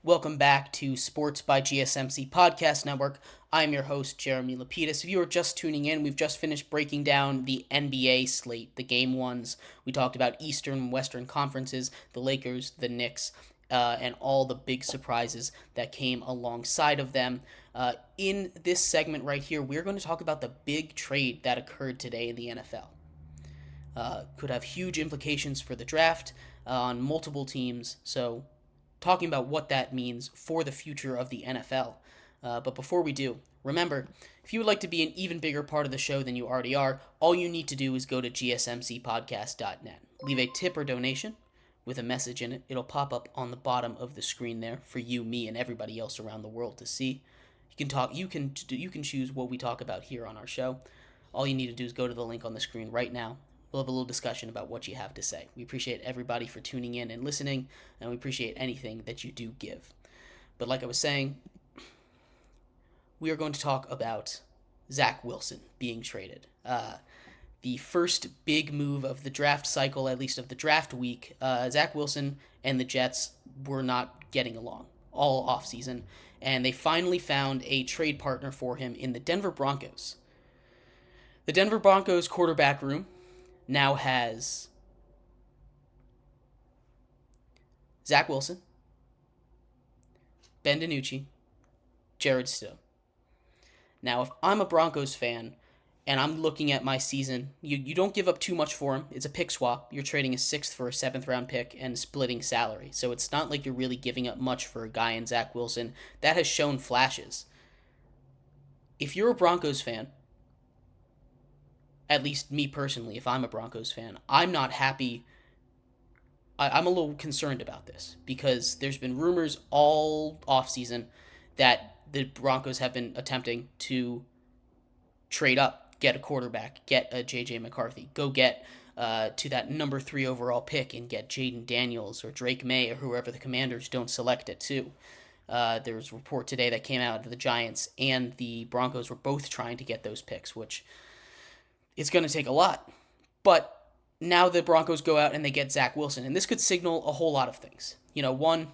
Welcome back to Sports by GSMC Podcast Network. I'm your host, Jeremy Lapidus. If you are just tuning in, we've just finished breaking down the NBA slate, the game ones. We talked about Eastern and Western conferences, the Lakers, the Knicks, and all the big surprises that came alongside of them. In this segment right here, we're going to talk about the big trade that occurred today in the NFL. Could have huge implications for the draft on multiple teams, so talking about what that means for the future of the NFL. But before we do, remember, if you would like to be an even bigger part of the show than you already are, all you need to do is go to gsmcpodcast.net. Leave a tip or donation with a message in it. It'll pop up on the bottom of the screen there for you, me, and everybody else around the world to see. You can choose what we talk about here on our show. All you need to do is go to the link on the screen right now. We'll have a little discussion about what you have to say. We appreciate everybody for tuning in and listening, and we appreciate anything that you do give. But like I was saying, we are going to talk about Zach Wilson being traded. The first big move of the draft cycle, at least of the draft week. Zach Wilson and the Jets were not getting along all offseason, and they finally found a trade partner for him in the Denver Broncos. The Denver Broncos quarterback room now has Zach Wilson, Ben DiNucci, Jared Stidham. Now, if I'm a Broncos fan and I'm looking at my season, you don't give up too much for him. It's a pick swap. You're trading a 6th for a 7th round pick and splitting salary. So it's not like you're really giving up much for a guy in Zach Wilson. That has shown flashes. If you're a Broncos fan, at least me personally, if I'm a Broncos fan, I'm not happy. I'm a little concerned about this because there's been rumors all offseason that the Broncos have been attempting to trade up, get a quarterback, get a J.J. McCarthy, go get to that number 3 overall pick and get Jaden Daniels or Drake May or whoever the Commanders don't select at 2. There was a report today that came out of the Giants and the Broncos were both trying to get those picks, which it's going to take a lot. But now the Broncos go out and they get Zach Wilson. And this could signal a whole lot of things. One,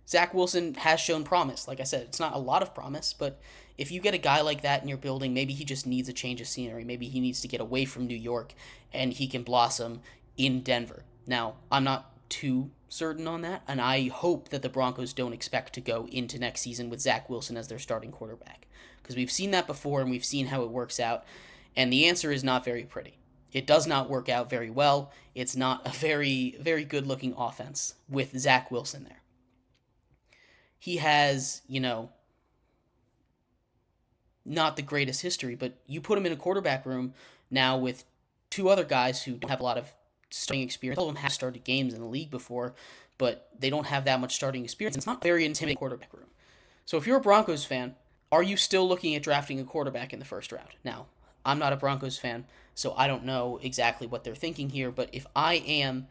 Zach Wilson has shown promise. Like I said, it's not a lot of promise. But if you get a guy like that in your building, maybe he just needs a change of scenery. Maybe he needs to get away from New York and he can blossom in Denver. Now, I'm not too certain on that. And I hope that the Broncos don't expect to go into next season with Zach Wilson as their starting quarterback. Because we've seen that before and we've seen how it works out. And the answer is not very pretty. It does not work out very well. It's not a very, very good-looking offense with Zach Wilson there. He has, not the greatest history, but you put him in a quarterback room now with 2 other guys who don't have a lot of starting experience. All of them have started games in the league before, but they don't have that much starting experience. It's not a very intimidating quarterback room. So if you're a Broncos fan, are you still looking at drafting a quarterback in the first round? Now, I'm not a Broncos fan, so I don't know exactly what they're thinking here, but if I am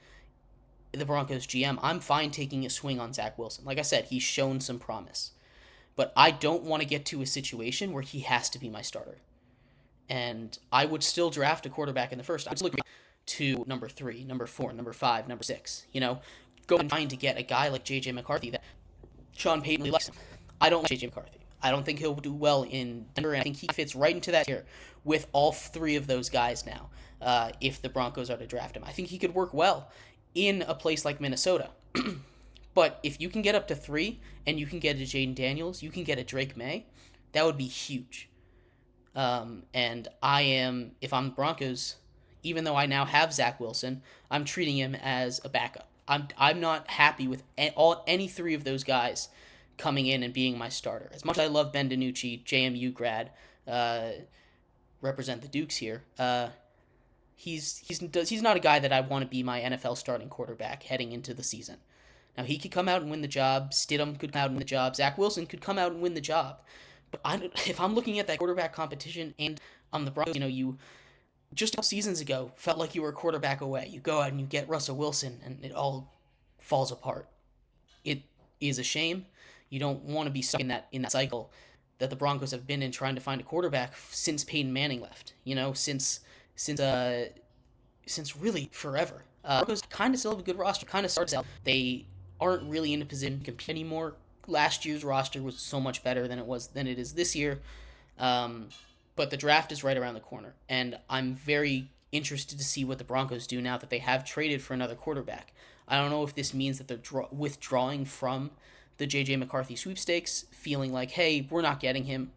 the Broncos GM, I'm fine taking a swing on Zach Wilson. Like I said, he's shown some promise. But I don't want to get to a situation where he has to be my starter. And I would still draft a quarterback in the first. I'd look to number 3, number 4, number 5, number 6. Go and trying to get a guy like J.J. McCarthy that Sean Payton really likes him. I don't like J.J. McCarthy. I don't think he'll do well in Denver, and I think he fits right into that tier with all 3 of those guys now, if the Broncos are to draft him. I think he could work well in a place like Minnesota. But if you can get up to 3, and you can get a Jaden Daniels, you can get a Drake May, that would be huge. And if I'm the Broncos, even though I now have Zach Wilson, I'm treating him as a backup. I'm not happy with any 3 of those guys coming in and being my starter. As much as I love Ben DiNucci, JMU grad, represent the Dukes here, he's not a guy that I want to be my NFL starting quarterback heading into the season. Now, he could come out and win the job. Stidham could come out and win the job. Zach Wilson could come out and win the job. But if I'm looking at that quarterback competition and I'm the Broncos, you just a couple seasons ago felt like you were a quarterback away. You go out and you get Russell Wilson and it all falls apart. It is a shame. You don't want to be stuck in that cycle that the Broncos have been in trying to find a quarterback since Peyton Manning left. Since really forever. Broncos kind of still have a good roster. Kind of starts out. They aren't really in a position to compete anymore. last year's roster was so much better than it is this year. But the draft is right around the corner, and I'm very interested to see what the Broncos do now that they have traded for another quarterback. I don't know if this means that they're withdrawing from the J.J. McCarthy sweepstakes, feeling like, hey, we're not getting him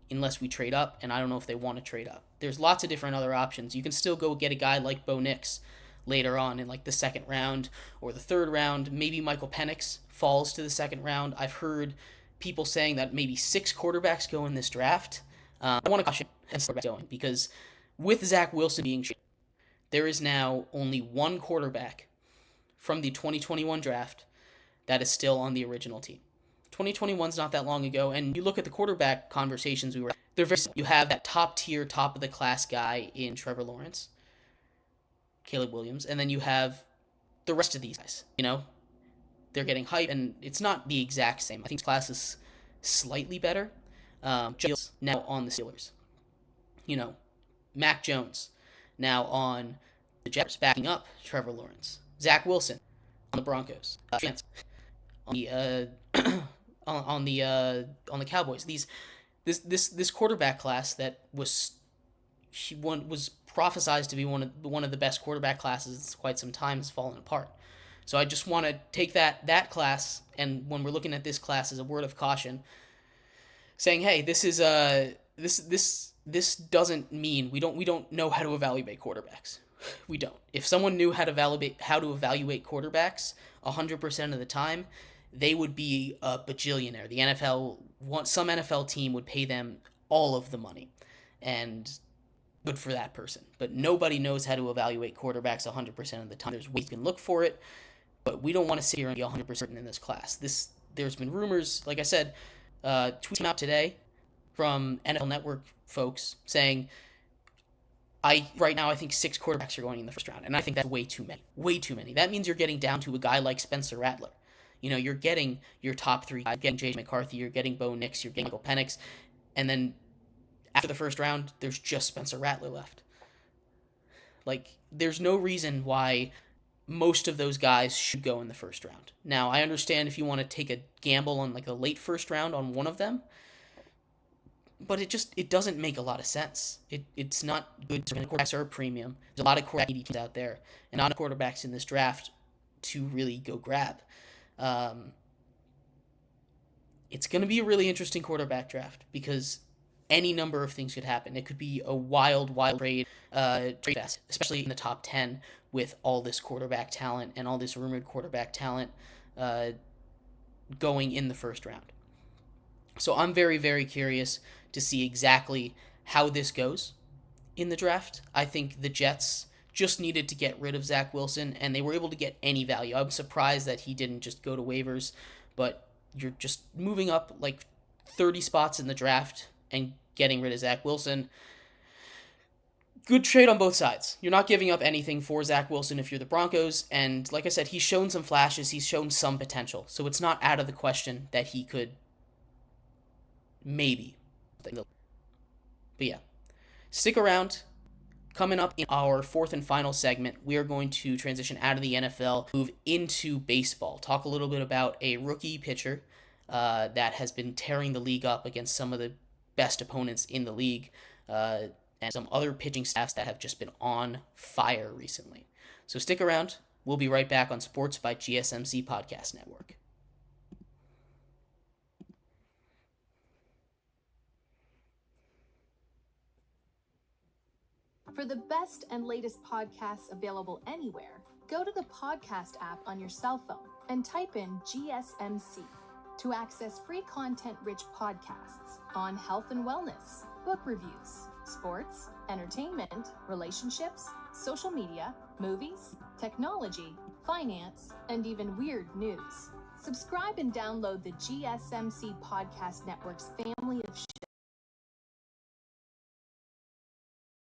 unless we trade up, and I don't know if they want to trade up. There's lots of different other options. You can still go get a guy like Bo Nix later on in like the second round or the third round. Maybe Michael Penix falls to the second round. I've heard people saying that maybe 6 quarterbacks go in this draft. I want to caution against quarterbacks going because with Zach Wilson being traded, there is now only one quarterback from the 2021 draft that is still on the original team. 2021 is not that long ago, and you look at the quarterback conversations they're very similar. You have that top-tier, top-of-the-class guy in Trevor Lawrence, Caleb Williams, and then you have the rest of these guys, They're getting hype, and it's not the exact same. I think this class is slightly better. Just now on the Steelers. Mac Jones now on the Jets, backing up Trevor Lawrence. Zach Wilson on the Broncos. On the on the Cowboys. This quarterback class that was prophesized to be one of the best quarterback classes in quite some time has fallen apart. So I just want to take that class, and when we're looking at this class, as a word of caution, saying, hey, this is this doesn't mean we don't know how to evaluate quarterbacks. We don't. If someone knew how to evaluate quarterbacks 100% of the time, they would be a bajillionaire. Some NFL team would pay them all of the money, and good for that person. But nobody knows how to evaluate quarterbacks 100% of the time. There's ways you can look for it, but we don't want to sit here and be 100% in this class. There's been rumors, like I said, tweeting out today from NFL Network folks saying, right now I think 6 quarterbacks are going in the first round, and I think that's way too many. Way too many. That means you're getting down to a guy like Spencer Rattler. You're getting your top 3 guys. You're getting J.J. McCarthy, you're getting Bo Nix, you're getting Michael Penix, and then after the first round, there's just Spencer Rattler left. There's no reason why most of those guys should go in the first round. Now, I understand if you want to take a gamble on a late first round on one of them, but it doesn't make a lot of sense. It's not good. Quarterbacks are a premium. There's a lot of quarterback teams out there, and not quarterbacks in this draft to really go grab. It's going to be a really interesting quarterback draft because any number of things could happen. It could be a wild trade fest, especially in the top 10 with all this quarterback talent and all this rumored quarterback talent going in the first round. So I'm very, very curious to see exactly how this goes in the draft. I think the Jets just needed to get rid of Zach Wilson, and they were able to get any value. I'm surprised that he didn't just go to waivers, but you're just moving up 30 spots in the draft and getting rid of Zach Wilson. Good trade on both sides. You're not giving up anything for Zach Wilson if you're the Broncos, and like I said, he's shown some flashes, he's shown some potential, so it's not out of the question that he could maybe. But yeah, stick around. Coming up in our 4th and final segment, we are going to transition out of the NFL, move into baseball, talk a little bit about a rookie pitcher that has been tearing the league up against some of the best opponents in the league, and some other pitching staffs that have just been on fire recently. So stick around. We'll be right back on Sports by GSMC Podcast Network. For the best and latest podcasts available anywhere, go to the podcast app on your cell phone and type in GSMC to access free content-rich podcasts on health and wellness, book reviews, sports, entertainment, relationships, social media, movies, technology, finance, and even weird news. Subscribe and download the GSMC Podcast Network's family of